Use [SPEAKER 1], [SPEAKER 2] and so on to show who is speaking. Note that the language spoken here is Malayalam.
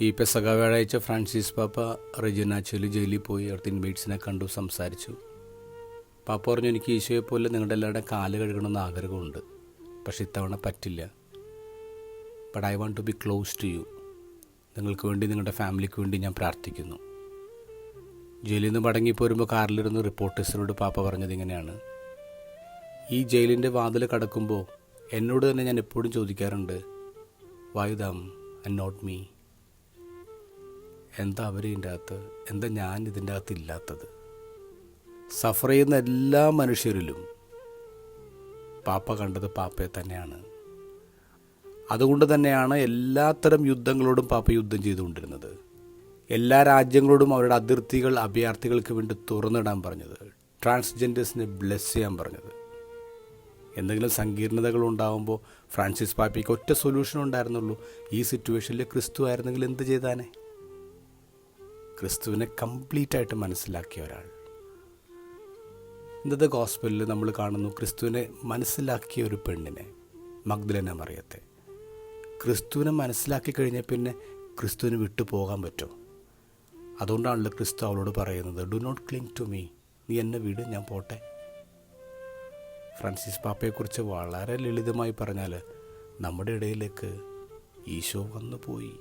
[SPEAKER 1] ഈ പെസക വ്യാഴാഴ്ച ഫ്രാൻസിസ് പാപ്പ റെജിനാച്ചയിൽ ജയിലിൽ പോയി അവിടുത്തെ ഇൻമേറ്റ്സിനെ കണ്ടു, സംസാരിച്ചു. പാപ്പ പറഞ്ഞു, എനിക്ക് ഈശോയെ പോലെ നിങ്ങളുടെ എല്ലാവരുടെയും കാല് കഴുകണമെന്ന് ആഗ്രഹമുണ്ട്, പക്ഷെ ഇത്തവണ പറ്റില്ല. But I want to be close to you. നിങ്ങൾക്ക് വേണ്ടി, നിങ്ങളുടെ ഫാമിലിക്ക് വേണ്ടി ഞാൻ പ്രാർത്ഥിക്കുന്നു. ജയിലിൽ നിന്ന് മടങ്ങിപ്പോരുമ്പോൾ കാറിലിരുന്ന് റിപ്പോർട്ടേഴ്സിനോട് പാപ്പ പറഞ്ഞത് ഇങ്ങനെയാണ്: ഈ ജയിലിൻ്റെ വാതിൽ കടക്കുമ്പോൾ എന്നോട് തന്നെ ഞാൻ എപ്പോഴും ചോദിക്കാറുണ്ട്, why them and not me? എന്താ അവർ ഇതിൻ്റെ അകത്ത്, എന്താ ഞാൻ ഇതിൻ്റെ അകത്ത് ഇല്ലാത്തത്? സഫർ ചെയ്യുന്ന എല്ലാ മനുഷ്യരിലും പാപ്പ കണ്ടത് പാപ്പയെ തന്നെയാണ്. അതുകൊണ്ട് തന്നെയാണ് എല്ലാത്തരം യുദ്ധങ്ങളോടും പാപ്പ യുദ്ധം ചെയ്തുകൊണ്ടിരുന്നത്. എല്ലാ രാജ്യങ്ങളോടും അവരുടെ അതിർത്തികൾ അഭയാർത്ഥികൾക്ക് വേണ്ടി തുറന്നിടാൻ പറഞ്ഞത്, ട്രാൻസ്ജെൻഡേഴ്സിനെ ബ്ലെസ് ചെയ്യാൻ പറഞ്ഞത്. എന്തെങ്കിലും സങ്കീർണതകൾ ഉണ്ടാകുമ്പോൾ ഫ്രാൻസിസ് പാപ്പയ്ക്ക് ഒറ്റ സൊല്യൂഷൻ ഉണ്ടായിരുന്നുള്ളൂ: ഈ സിറ്റുവേഷനിൽ ക്രിസ്തു ആയിരുന്നെങ്കിൽ എന്ത് ചെയ്താനെ? ക്രിസ്തുവിനെ കംപ്ലീറ്റായിട്ട് മനസ്സിലാക്കിയ ഒരാൾ. ഇന്നത്തെ ഗോസ്പലിൽ നമ്മൾ കാണുന്നു ക്രിസ്തുവിനെ മനസ്സിലാക്കിയ ഒരു പെണ്ണിനെ, മഗ്ദലന മറിയത്തെ. ക്രിസ്തുവിനെ മനസ്സിലാക്കി കഴിഞ്ഞാൽ പിന്നെ ക്രിസ്തുവിന് വിട്ടു പോകാൻ പറ്റുമോ? അതുകൊണ്ടാണല്ലോ ക്രിസ്തു അവളോട് പറയുന്നത്, do not cling to me, നീ എന്നെ വിട്, ഞാൻ പോട്ടെ. ഫ്രാൻസിസ് പാപ്പയെക്കുറിച്ച് വളരെ ലളിതമായി പറഞ്ഞാൽ, നമ്മുടെ ഇടയിലേക്ക് ഈശോ വന്നു പോയി.